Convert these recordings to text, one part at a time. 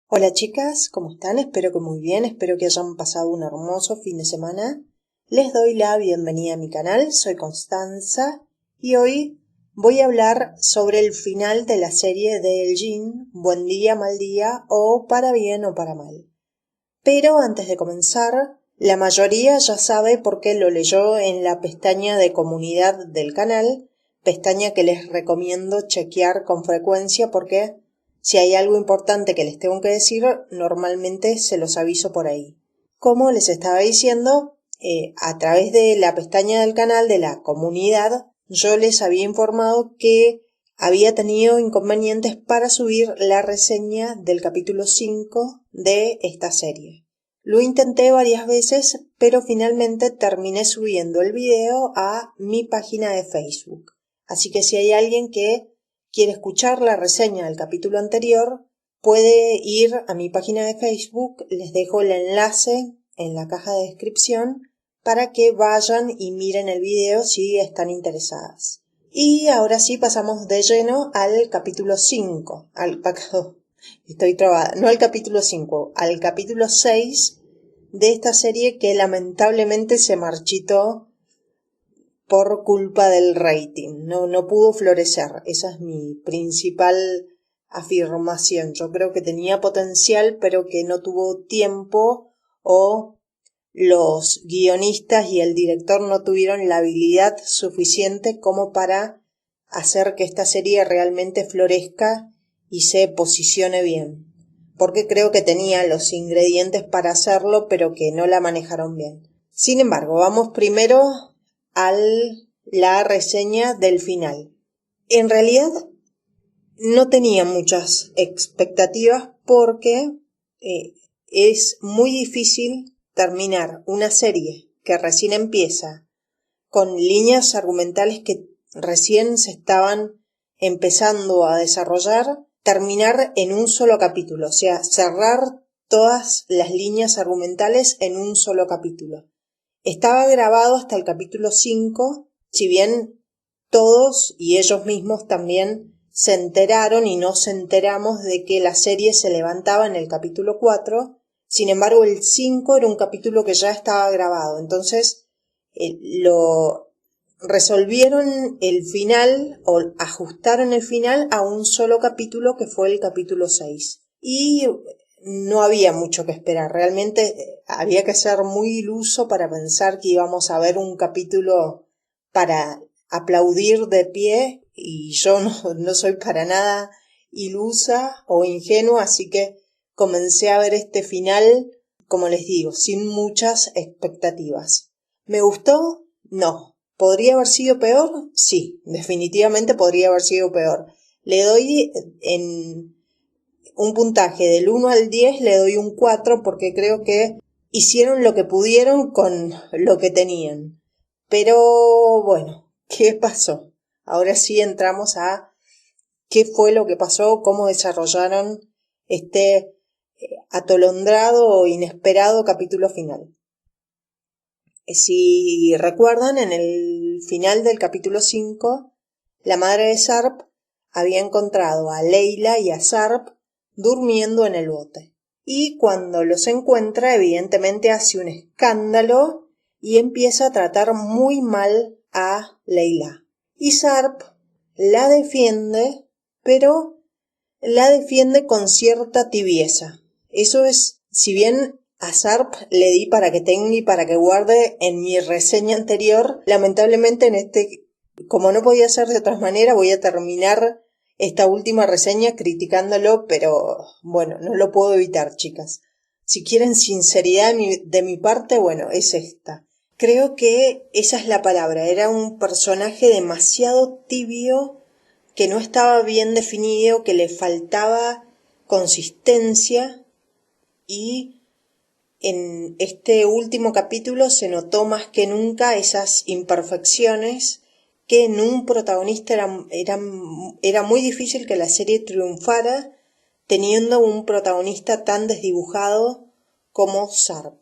Hola chicas, ¿cómo están? Espero que muy bien, espero que hayan pasado un hermoso fin de semana. Les doy la bienvenida a mi canal, soy Constanza y hoy voy a hablar sobre el final de la serie de El Jin, Buen día, mal día o Para bien o para mal. Pero antes de comenzar, la mayoría ya sabe por qué lo leyó en la pestaña de comunidad del canal, pestaña que les recomiendo chequear con frecuencia porque si hay algo importante que les tengo que decir, normalmente se los aviso por ahí. Como les estaba diciendo, a través de la pestaña del canal de la comunidad, yo les había informado que había tenido inconvenientes para subir la reseña del capítulo 5 de esta serie. Lo intenté varias veces, pero finalmente terminé subiendo el video a mi página de Facebook. Así que si hay alguien que quiere escuchar la reseña del capítulo anterior, puede ir a mi página de Facebook, les dejo el enlace en la caja de descripción para que vayan y miren el video si están interesadas. Y ahora sí pasamos de lleno al capítulo 5, estoy trabada, no al capítulo 5, al capítulo 6 de esta serie que lamentablemente se marchitó por culpa del rating, no pudo florecer. Esa es mi principal afirmación. Yo creo que tenía potencial, pero que no tuvo tiempo o los guionistas y el director no tuvieron la habilidad suficiente como para hacer que esta serie realmente florezca y se posicione bien. Porque creo que tenía los ingredientes para hacerlo, pero que no la manejaron bien. Sin embargo, vamos primero a la reseña del final. En realidad no tenía muchas expectativas porque es muy difícil terminar una serie que recién empieza con líneas argumentales que recién se estaban empezando a desarrollar, terminar en un solo capítulo, o sea, cerrar todas las líneas argumentales en un solo capítulo. Estaba grabado hasta el capítulo 5, si bien todos y ellos mismos también se enteraron y nos enteramos de que la serie se levantaba en el capítulo 4, sin embargo el 5 era un capítulo que ya estaba grabado, entonces lo resolvieron el final o ajustaron el final a un solo capítulo que fue el capítulo 6. Y no había mucho que esperar, realmente había que ser muy iluso para pensar que íbamos a ver un capítulo para aplaudir de pie y yo no soy para nada ilusa o ingenua, así que comencé a ver este final, como les digo, sin muchas expectativas. ¿Me gustó? No. ¿Podría haber sido peor? Sí, definitivamente podría haber sido peor. Le doy en un puntaje del 1 al 10, le doy un 4 porque creo que hicieron lo que pudieron con lo que tenían. Pero bueno, ¿qué pasó? Ahora sí entramos a qué fue lo que pasó, cómo desarrollaron este atolondrado o inesperado capítulo final. Si recuerdan, en el final del capítulo 5, la madre de Sarp había encontrado a Leila y a Sarp durmiendo en el bote. Y cuando los encuentra, evidentemente hace un escándalo y empieza a tratar muy mal a Leila. Y Sarp la defiende, pero la defiende con cierta tibieza. Eso es, si bien a Sarp le di para que tenga y para que guarde en mi reseña anterior, lamentablemente como no podía ser de otra manera, voy a terminar esta última reseña criticándolo, pero bueno, no lo puedo evitar, chicas. Si quieren sinceridad de mi parte, bueno, es esta. Creo que esa es la palabra, era un personaje demasiado tibio, que no estaba bien definido, que le faltaba consistencia y en este último capítulo se notó más que nunca esas imperfecciones que en un protagonista era muy difícil que la serie triunfara teniendo un protagonista tan desdibujado como Sarp.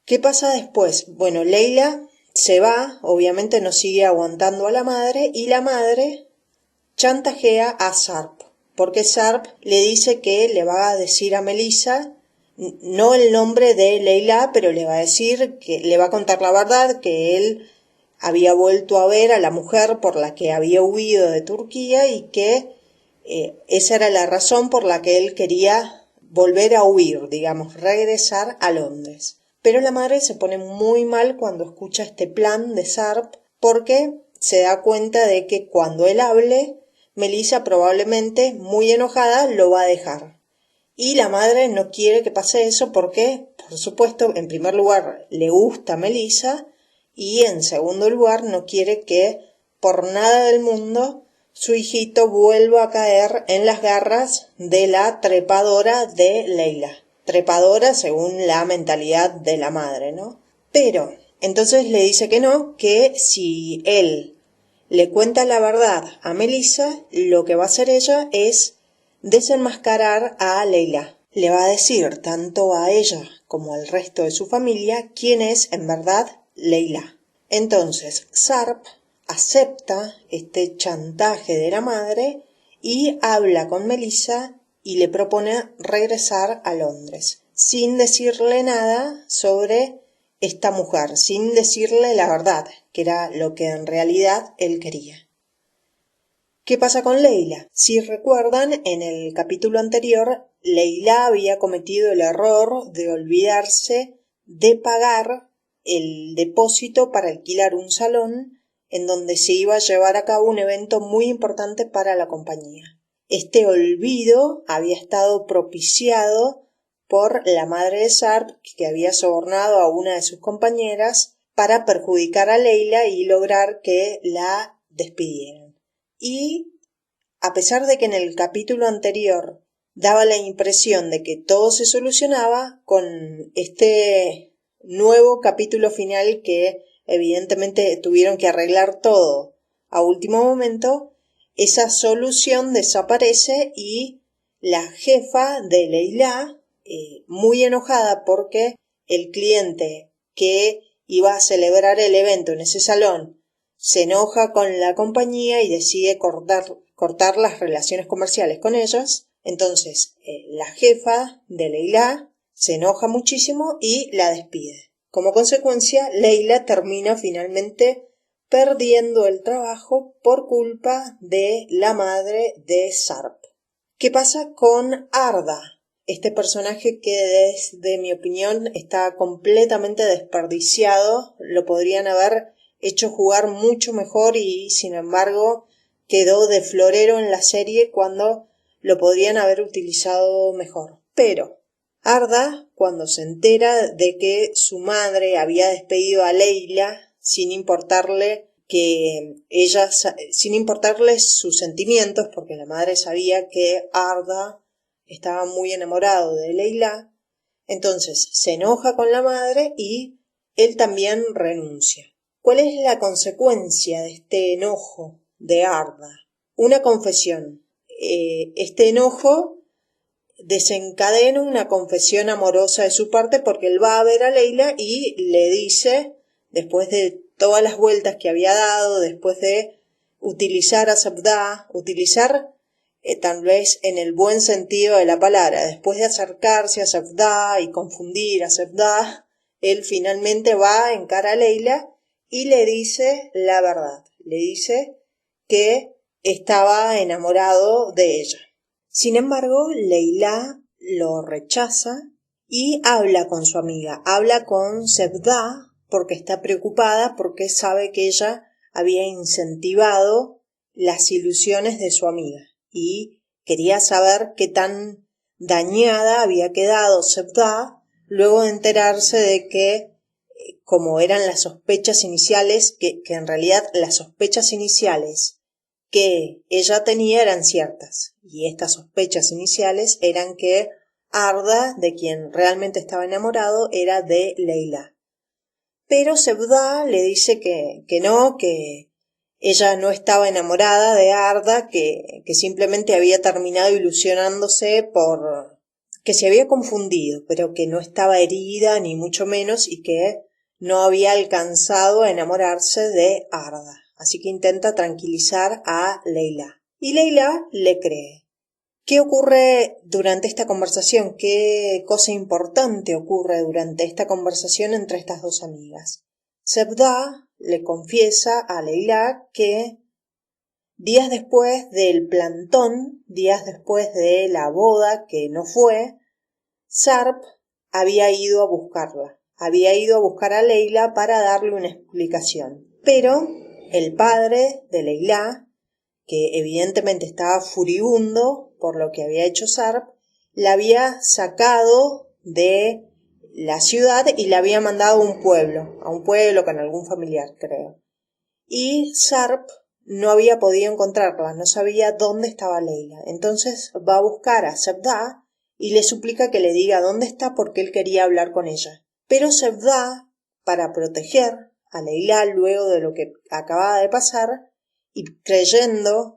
¿Qué pasa después? Bueno, Leila se va, obviamente no sigue aguantando a la madre y la madre chantajea a Sarp. porque Sarp le dice que le va a decir a Melissa no el nombre de Leila, pero le va a decir que le va a contar la verdad, que él había vuelto a ver a la mujer por la que había huido de Turquía y que esa era la razón por la que él quería volver a huir, digamos, regresar a Londres. Pero la madre se pone muy mal cuando escucha este plan de Sarp porque se da cuenta de que cuando él hable, Melissa probablemente, muy enojada, lo va a dejar. Y la madre no quiere que pase eso porque, por supuesto, en primer lugar, le gusta a Melissa y en segundo lugar, no quiere que, por nada del mundo, su hijito vuelva a caer en las garras de la trepadora de Leila. Trepadora según la mentalidad de la madre, ¿no? Pero, entonces le dice que no, que si él le cuenta la verdad a Melissa, lo que va a hacer ella es desenmascarar a Leila. Le va a decir tanto a ella como al resto de su familia quién es en verdad Leila. Entonces Sarp acepta este chantaje de la madre y habla con Melissa y le propone regresar a Londres, sin decirle nada sobre esta mujer, sin decirle la verdad, que era lo que en realidad él quería. ¿Qué pasa con Leila? Si recuerdan, en el capítulo anterior, Leila había cometido el error de olvidarse de pagar el depósito para alquilar un salón en donde se iba a llevar a cabo un evento muy importante para la compañía. Este olvido había estado propiciado por la madre de Sarp, que había sobornado a una de sus compañeras para perjudicar a Leila y lograr que la despidieran. Y a pesar de que en el capítulo anterior daba la impresión de que todo se solucionaba, con este nuevo capítulo final que evidentemente tuvieron que arreglar todo a último momento, esa solución desaparece y la jefa de Leila, muy enojada porque el cliente que iba a celebrar el evento en ese salón se enoja con la compañía y decide cortar las relaciones comerciales con ellos. Entonces la jefa de Leila se enoja muchísimo y la despide. Como consecuencia, Leila termina finalmente perdiendo el trabajo por culpa de la madre de Sarp. ¿Qué pasa con Arda? Este personaje que desde mi opinión está completamente desperdiciado, lo podrían haber hecho jugar mucho mejor y sin embargo quedó de florero en la serie cuando lo podrían haber utilizado mejor. Pero Arda, cuando se entera de que su madre había despedido a Leila sin importarle sus sentimientos, porque la madre sabía que Arda estaba muy enamorado de Leila, entonces se enoja con la madre y él también renuncia. ¿Cuál es la consecuencia de este enojo de Arda? Una confesión. Este enojo desencadena una confesión amorosa de su parte porque él va a ver a Leila y le dice, después de todas las vueltas que había dado, después de utilizar a Sabda, tal vez en el buen sentido de la palabra, después de acercarse a Sabda y confundir a Sabda, él finalmente va a encarar a Leila y le dice la verdad, le dice que estaba enamorado de ella. Sin embargo, Leila lo rechaza y habla con su amiga, habla con Sabda porque está preocupada, porque sabe que ella había incentivado las ilusiones de su amiga y quería saber qué tan dañada había quedado Sabda luego de enterarse de que, como eran las sospechas iniciales, que en realidad las sospechas iniciales que ella tenía eran ciertas, y estas sospechas iniciales eran que Arda, de quien realmente estaba enamorado, era de Leila. Pero Sabda le dice que no, que ella no estaba enamorada de Arda, que simplemente había terminado ilusionándose que se había confundido, pero que no estaba herida ni mucho menos y que no había alcanzado a enamorarse de Arda. Así que intenta tranquilizar a Leila. Y Leila le cree. ¿Qué ocurre durante esta conversación? ¿Qué cosa importante ocurre durante esta conversación entre estas dos amigas? Sevda le confiesa a Leila que días después del plantón, días después de la boda que no fue, Sarp había ido a buscarla. Había ido a buscar a Leila para darle una explicación. Pero el padre de Leila, que evidentemente estaba furibundo por lo que había hecho Sarp, la había sacado de la ciudad y la había mandado a un pueblo con algún familiar, creo. Y Sarp no había podido encontrarla, no sabía dónde estaba Leila. Entonces va a buscar a Sevda y le suplica que le diga dónde está porque él quería hablar con ella. Pero Sevda, para proteger a Leila luego de lo que acababa de pasar, y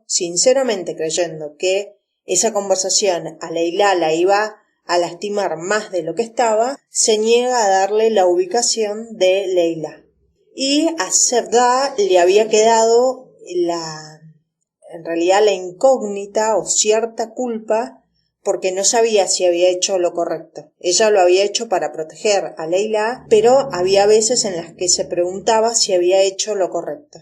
sinceramente creyendo que esa conversación a Leila la iba a lastimar más de lo que estaba, se niega a darle la ubicación de Leila. Y a Sevda le había quedado en realidad la incógnita o cierta culpa porque no sabía si había hecho lo correcto. Ella lo había hecho para proteger a Leila, pero había veces en las que se preguntaba si había hecho lo correcto.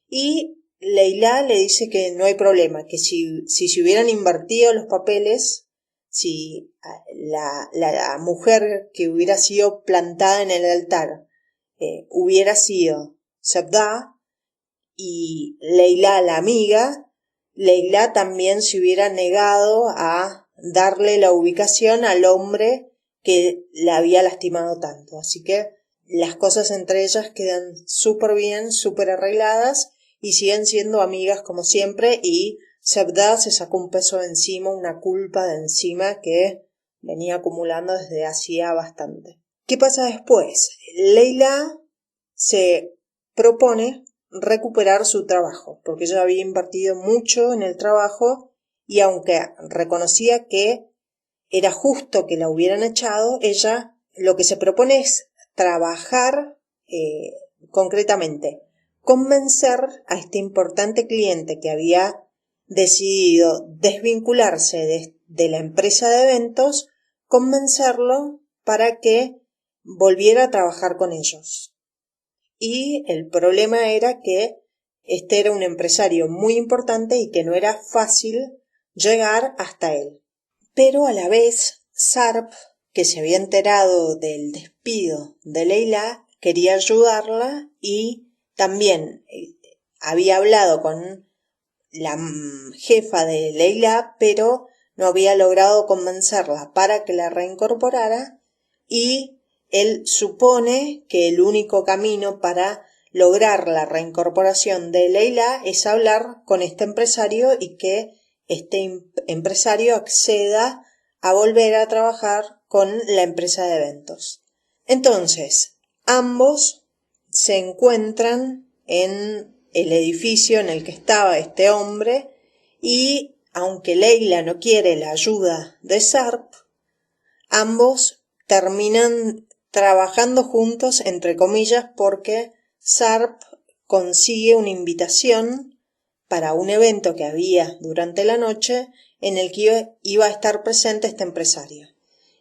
Y Leila le dice que no hay problema, que si se hubieran invertido los papeles, si la mujer que hubiera sido plantada en el altar hubiera sido Sevda y Leila la amiga, Leila también se hubiera negado a darle la ubicación al hombre que la había lastimado tanto. Así que las cosas entre ellas quedan súper bien, súper arregladas y siguen siendo amigas como siempre, y Sevda se sacó un peso de encima, una culpa de encima que venía acumulando desde hacía bastante. ¿Qué pasa después? Leila se propone recuperar su trabajo, porque ella había invertido mucho en el trabajo y aunque reconocía que era justo que la hubieran echado, ella lo que se propone es trabajar concretamente, convencer a este importante cliente que había decidido desvincularse de la empresa de eventos, convencerlo para que volviera a trabajar con ellos. Y el problema era que este era un empresario muy importante y que no era fácil llegar hasta él. Pero a la vez, Sarp, que se había enterado del despido de Leila, quería ayudarla y también había hablado con la jefa de Leila, pero no había logrado convencerla para que la reincorporara, y él supone que el único camino para lograr la reincorporación de Leila es hablar con este empresario y que este empresario acceda a volver a trabajar con la empresa de eventos. Entonces, ambos se encuentran en el edificio en el que estaba este hombre y, aunque Leila no quiere la ayuda de Sarp, ambos terminan trabajando juntos, entre comillas, porque Sarp consigue una invitación para un evento que había durante la noche en el que iba a estar presente este empresario.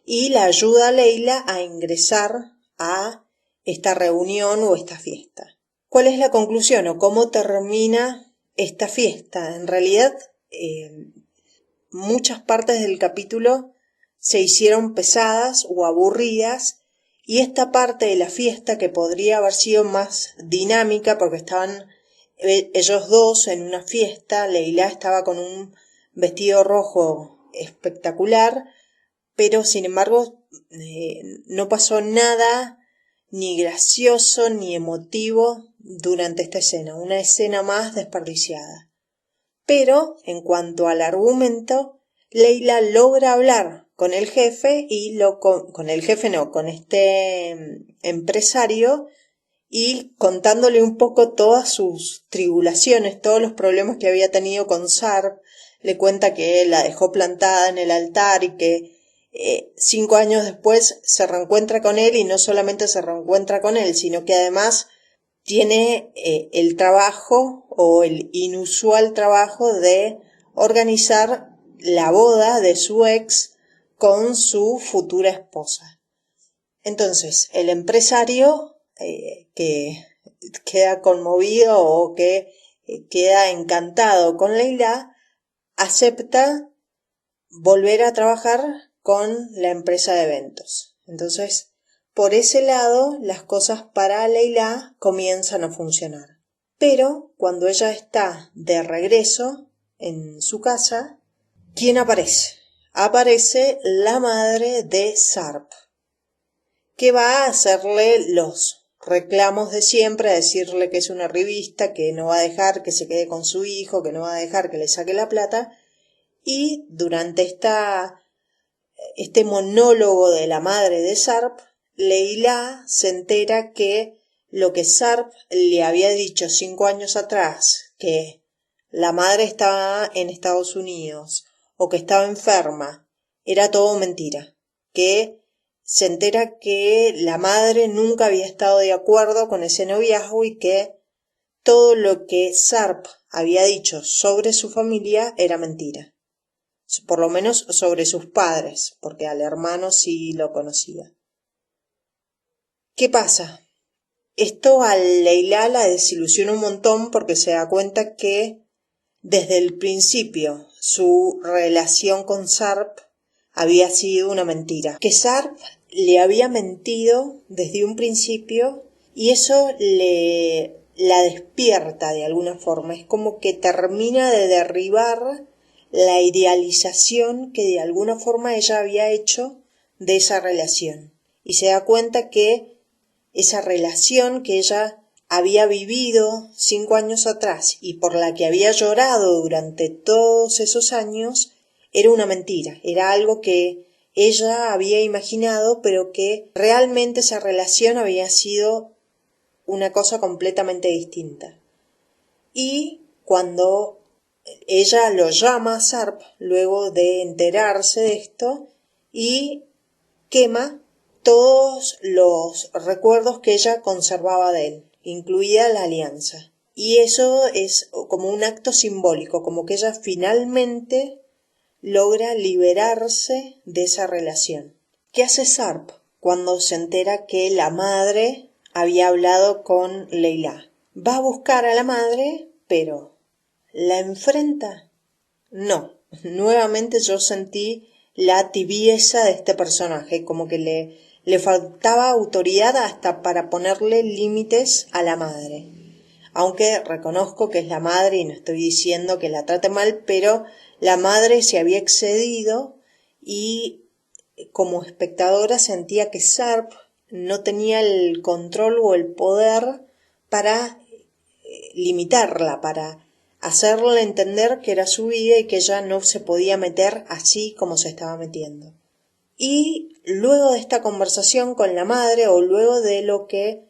Y la ayuda a Leila a ingresar a esta reunión o esta fiesta. ¿Cuál es la conclusión o cómo termina esta fiesta? En realidad, muchas partes del capítulo se hicieron pesadas o aburridas, y esta parte de la fiesta, que podría haber sido más dinámica porque estaban ellos dos en una fiesta, Leila estaba con un vestido rojo espectacular, pero sin embargo no pasó nada ni gracioso ni emotivo durante esta escena, una escena más desperdiciada. Pero en cuanto al argumento, Leila logra hablar con el jefe con este empresario, y contándole un poco todas sus tribulaciones, todos los problemas que había tenido con Sarp. Le cuenta que la dejó plantada en el altar y que 5 años después se reencuentra con él, y no solamente se reencuentra con él, sino que además tiene el trabajo o el inusual trabajo de organizar la boda de su ex con su futura esposa. Entonces, el empresario que queda conmovido o que queda encantado con Leila, acepta volver a trabajar con la empresa de eventos. Entonces, por ese lado, las cosas para Leila comienzan a funcionar. Pero cuando ella está de regreso en su casa, ¿quién aparece? Aparece la madre de Sarp, que va a hacerle los reclamos de siempre, a decirle que es una revista, que no va a dejar que se quede con su hijo, que no va a dejar que le saque la plata. Y durante este monólogo de la madre de Sarp, Leila se entera que lo que Sarp le había dicho 5 años atrás, que la madre estaba en Estados Unidos o que estaba enferma, era todo mentira. Que se entera que la madre nunca había estado de acuerdo con ese noviazgo y que todo lo que Sarp había dicho sobre su familia era mentira. Por lo menos sobre sus padres, porque al hermano sí lo conocía. ¿Qué pasa? Esto a Leila la desilusiona un montón porque se da cuenta que desde el principio su relación con Sarp había sido una mentira. Que Sarp le había mentido desde un principio y eso la despierta de alguna forma. Es como que termina de derribar la idealización que de alguna forma ella había hecho de esa relación. Y se da cuenta que esa relación que ella había vivido 5 años atrás y por la que había llorado durante todos esos años era una mentira, era algo que ella había imaginado, pero que realmente esa relación había sido una cosa completamente distinta. Y cuando ella lo llama a Sarp luego de enterarse de esto y quema todos los recuerdos que ella conservaba de él, incluida la alianza. Y eso es como un acto simbólico, como que ella finalmente logra liberarse de esa relación. ¿Qué hace Sarp cuando se entera que la madre había hablado con Leila? Va a buscar a la madre, pero ¿la enfrenta? No. Nuevamente yo sentí la tibieza de este personaje, como que le faltaba autoridad hasta para ponerle límites a la madre. Aunque reconozco que es la madre y no estoy diciendo que la trate mal, pero la madre se había excedido y como espectadora sentía que Sarp no tenía el control o el poder para limitarla, para hacerle entender que era su vida y que ella no se podía meter así como se estaba metiendo. Y luego de esta conversación con la madre o luego de lo que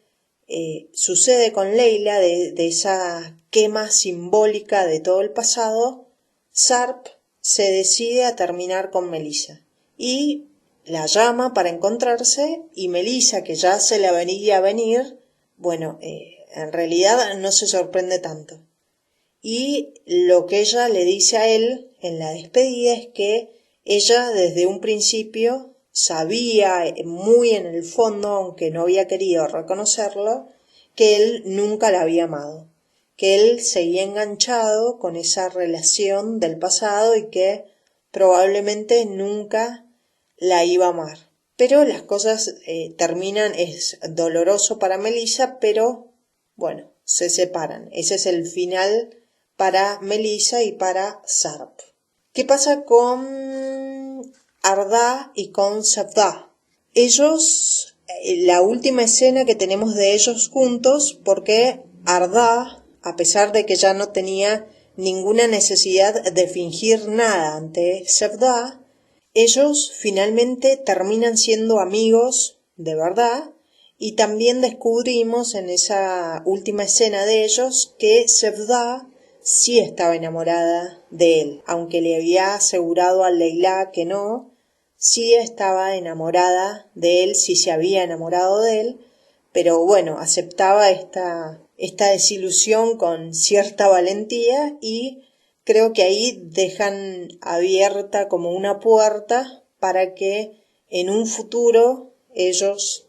sucede con Leila, de esa quema simbólica de todo el pasado, Sarp se decide a terminar con Melissa y la llama para encontrarse y Melissa, que ya se la veía venir, bueno, en realidad no se sorprende tanto. Y lo que ella le dice a él en la despedida es que ella desde un principio sabía muy en el fondo, aunque no había querido reconocerlo, que él nunca la había amado, que él seguía enganchado con esa relación del pasado y que probablemente nunca la iba a amar. Pero las cosas terminan, es doloroso para Melissa, pero bueno, se separan. Ese es el final para Melissa y para Sarp. ¿Qué pasa con Ardá y con Sevda? Ellos, la última escena que tenemos de ellos juntos, porque Ardá, a pesar de que ya no tenía ninguna necesidad de fingir nada ante Sevda, ellos finalmente terminan siendo amigos de verdad y también descubrimos en esa última escena de ellos que Sevda sí estaba enamorada de él, aunque le había asegurado a Leila que no, sí estaba enamorada de él, sí se había enamorado de él, pero bueno, aceptaba esta desilusión con cierta valentía y creo que ahí dejan abierta como una puerta para que en un futuro ellos,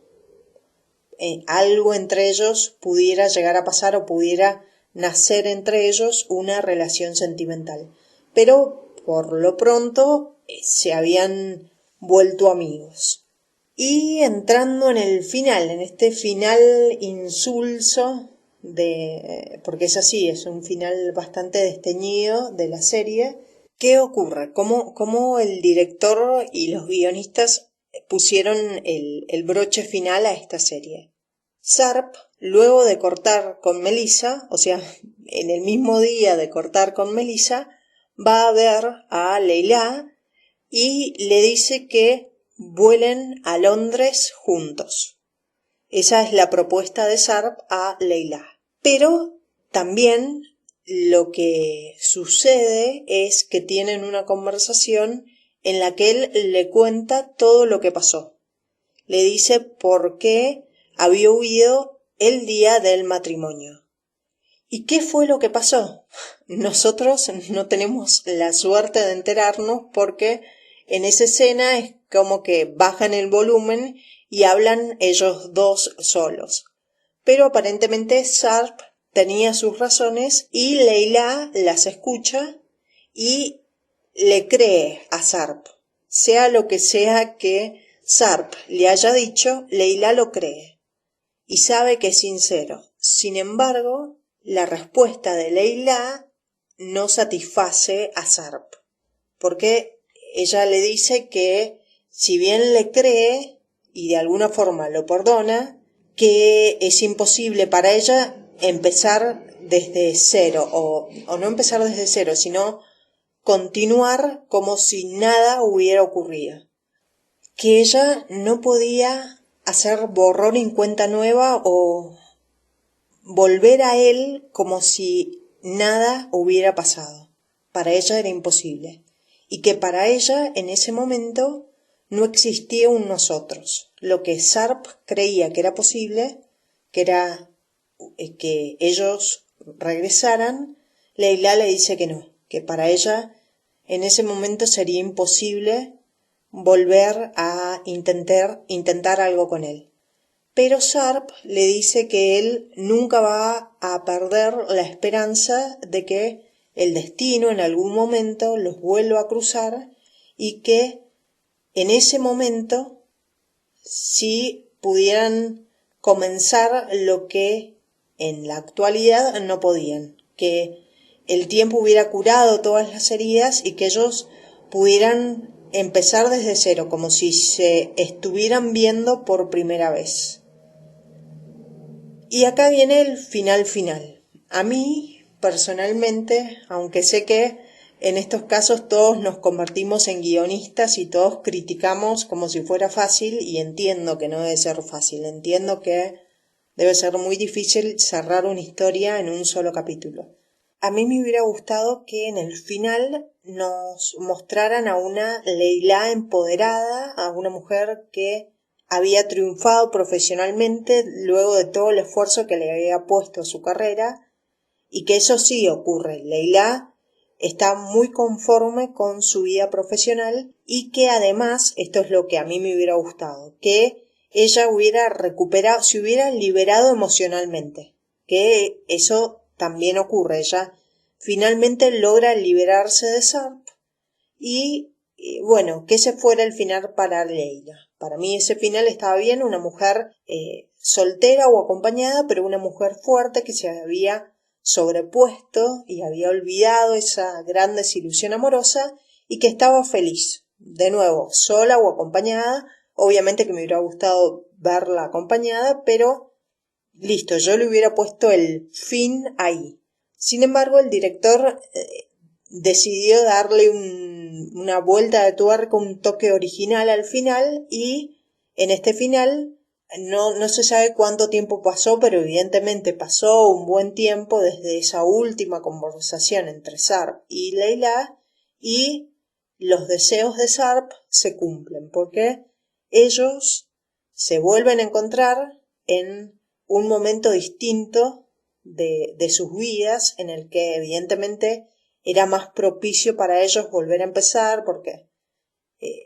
algo entre ellos pudiera llegar a pasar o pudiera nacer entre ellos una relación sentimental. Pero por lo pronto se habían vuelto amigos. Y entrando en el final, en este final insulso porque es así, es un final bastante desteñido de la serie. ¿Qué ocurre? ¿Cómo el director y los guionistas pusieron el broche final a esta serie? Sarp, luego de cortar con Melissa, o sea, en el mismo día de cortar con Melissa, va a ver a Leila y le dice que vuelen a Londres juntos. Esa es la propuesta de Sarp a Leila. Pero también lo que sucede es que tienen una conversación en la que él le cuenta todo lo que pasó. Le dice por qué había huido el día del matrimonio. ¿Y qué fue lo que pasó? Nosotros no tenemos la suerte de enterarnos porque en esa escena es como que bajan el volumen y hablan ellos dos solos. Pero aparentemente Sarp tenía sus razones y Leila las escucha y le cree a Sarp. Sea lo que sea que Sarp le haya dicho, Leila lo cree y sabe que es sincero. Sin embargo, la respuesta de Leila no satisface a Sarp, porque ella le dice que si bien le cree y de alguna forma lo perdona, que es imposible para ella empezar desde cero, o no empezar desde cero, sino continuar como si nada hubiera ocurrido. Que ella no podía hacer borrón en cuenta nueva o volver a él como si nada hubiera pasado. Para ella era imposible. Y que para ella en ese momento no existía un nosotros. Lo que Sarp creía que era posible, que era que ellos regresaran, Leila le dice que no, que para ella en ese momento sería imposible volver a intentar algo con él. Pero Sarp le dice que él nunca va a perder la esperanza de que el destino en algún momento los vuelva a cruzar y que en ese momento sí pudieran comenzar lo que en la actualidad no podían, que el tiempo hubiera curado todas las heridas y que ellos pudieran empezar desde cero, como si se estuvieran viendo por primera vez. Y acá viene el final. A mí, personalmente, aunque sé que en estos casos todos nos convertimos en guionistas y todos criticamos como si fuera fácil, y entiendo que no debe ser fácil, entiendo que debe ser muy difícil cerrar una historia en un solo capítulo. A mí me hubiera gustado que en el final nos mostraran a una Leila empoderada, a una mujer que había triunfado profesionalmente luego de todo el esfuerzo que le había puesto a su carrera, y que eso sí ocurre. Leila está muy conforme con su vida profesional y que además, esto es lo que a mí me hubiera gustado, que ella hubiera recuperado, se hubiera liberado emocionalmente, que eso también ocurre. Ella finalmente logra liberarse de Sarp y bueno, que ese fuera el final para Leila. Para mí ese final estaba bien, una mujer soltera o acompañada, pero una mujer fuerte que se había sobrepuesto y había olvidado esa gran desilusión amorosa y que estaba feliz. De nuevo, sola o acompañada. Obviamente que me hubiera gustado verla acompañada, pero listo, yo le hubiera puesto el fin ahí. Sin embargo, el director decidió darle una vuelta de tuerca, un toque original al final, y en este final no se sabe cuánto tiempo pasó, pero evidentemente pasó un buen tiempo desde esa última conversación entre Sarp y Leila, y los deseos de Sarp se cumplen, porque ellos se vuelven a encontrar en un momento distinto de sus vidas, en el que evidentemente era más propicio para ellos volver a empezar, porque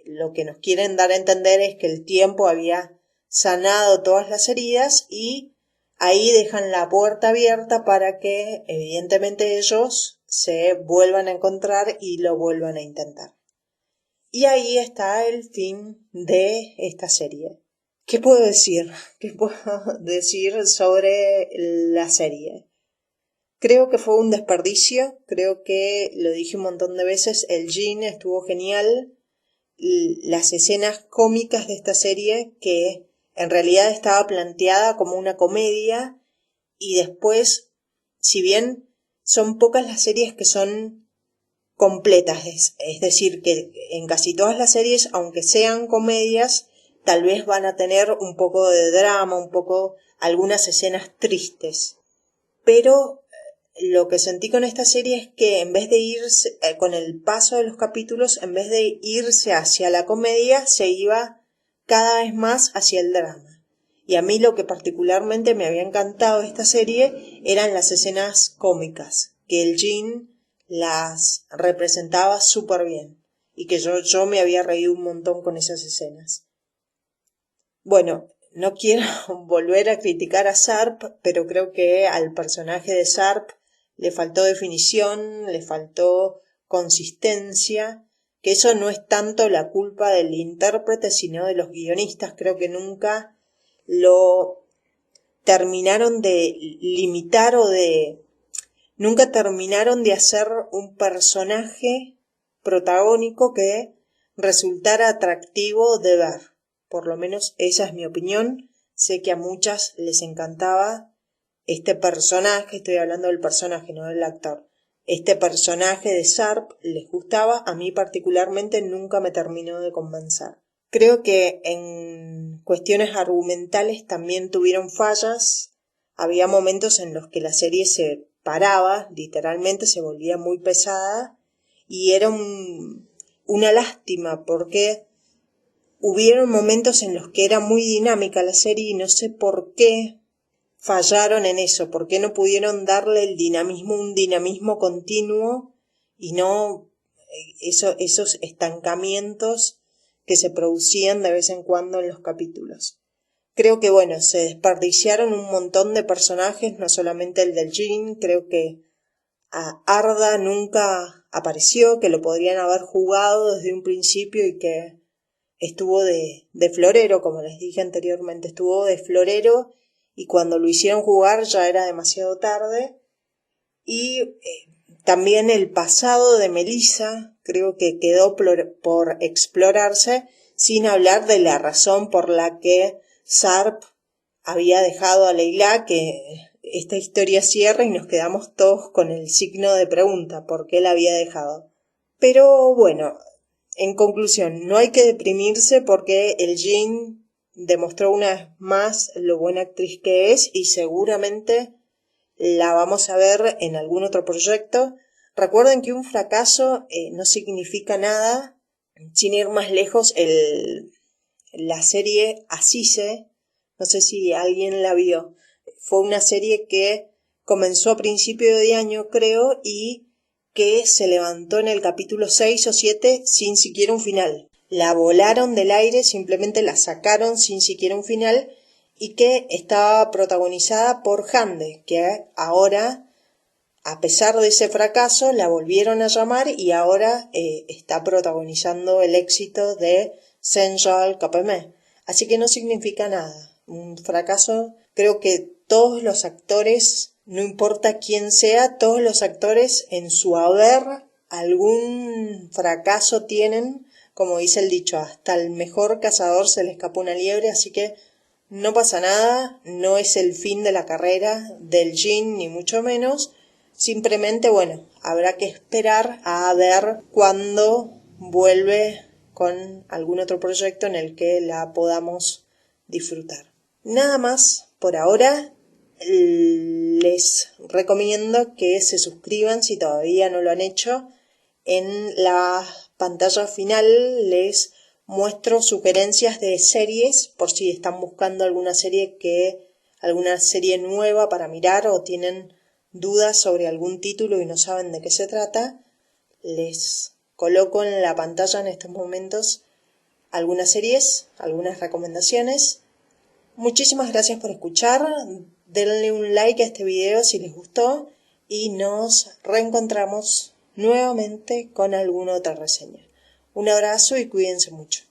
lo que nos quieren dar a entender es que el tiempo había sanado todas las heridas y ahí dejan la puerta abierta para que evidentemente ellos se vuelvan a encontrar y lo vuelvan a intentar. Y ahí está el fin de esta serie. ¿Qué puedo decir? ¿Qué puedo decir sobre la serie? Creo que fue un desperdicio, creo que lo dije un montón de veces, el Jin estuvo genial, las escenas cómicas de esta serie, que en realidad estaba planteada como una comedia, y después, si bien son pocas las series que son completas, es decir, que en casi todas las series, aunque sean comedias, tal vez van a tener un poco de drama, un poco algunas escenas tristes. Pero lo que sentí con esta serie es que en vez de irse, con el paso de los capítulos, en vez de irse hacia la comedia, se iba cada vez más hacia el drama. Y a mí lo que particularmente me había encantado de esta serie eran las escenas cómicas, que el Jin las representaba súper bien y que yo me había reído un montón con esas escenas. Bueno, no quiero volver a criticar a Sarp, pero creo que al personaje de Sarp le faltó definición, le faltó consistencia, que eso no es tanto la culpa del intérprete, sino de los guionistas. Creo que nunca lo terminaron de limitar nunca terminaron de hacer un personaje protagónico que resultara atractivo de ver. Por lo menos esa es mi opinión. Sé que a muchas les encantaba este personaje, estoy hablando del personaje, no del actor. Este personaje de Sarp les gustaba, a mí particularmente nunca me terminó de convencer. Creo que en cuestiones argumentales también tuvieron fallas. Había momentos en los que la serie se paraba, literalmente se volvía muy pesada, y era una lástima porque hubieron momentos en los que era muy dinámica la serie y no sé por qué fallaron en eso, por qué no pudieron darle el dinamismo, un dinamismo continuo y no esos estancamientos que se producían de vez en cuando en los capítulos. Creo que bueno, se desperdiciaron un montón de personajes, no solamente el del Jin, creo que a Arda nunca apareció, que lo podrían haber jugado desde un principio y que estuvo de florero, como les dije anteriormente, estuvo de florero y cuando lo hicieron jugar ya era demasiado tarde. Y también el pasado de Melissa creo que quedó por explorarse, sin hablar de la razón por la que Sarp había dejado a Leila, que esta historia cierra y nos quedamos todos con el signo de pregunta, ¿por qué la había dejado? Pero bueno, en conclusión, no hay que deprimirse porque el Jin demostró una vez más lo buena actriz que es y seguramente la vamos a ver en algún otro proyecto. Recuerden que un fracaso no significa nada. Sin ir más lejos, la serie Assise, no sé si alguien la vio, fue una serie que comenzó a principio de año, creo, y que se levantó en el capítulo 6 o 7 sin siquiera un final. La volaron del aire, simplemente la sacaron sin siquiera un final, y que estaba protagonizada por Hande, que ahora, a pesar de ese fracaso, la volvieron a llamar y ahora está protagonizando el éxito de Sensual KPM. Así que no significa nada. Un fracaso, creo que todos los actores, no importa quién sea, todos los actores en su haber algún fracaso tienen, como dice el dicho, hasta el mejor cazador se le escapó una liebre, así que no pasa nada, no es el fin de la carrera del Jin, ni mucho menos. Simplemente, bueno, habrá que esperar a ver cuándo vuelve con algún otro proyecto en el que la podamos disfrutar. Nada más por ahora. Les recomiendo que se suscriban si todavía no lo han hecho. En la pantalla final les muestro sugerencias de series por si están buscando alguna serie nueva para mirar o tienen dudas sobre algún título y no saben de qué se trata. les coloco en la pantalla en estos momentos algunas series, algunas recomendaciones. Muchísimas gracias por escuchar, denle un like a este video si les gustó y nos reencontramos nuevamente con alguna otra reseña. Un abrazo y cuídense mucho.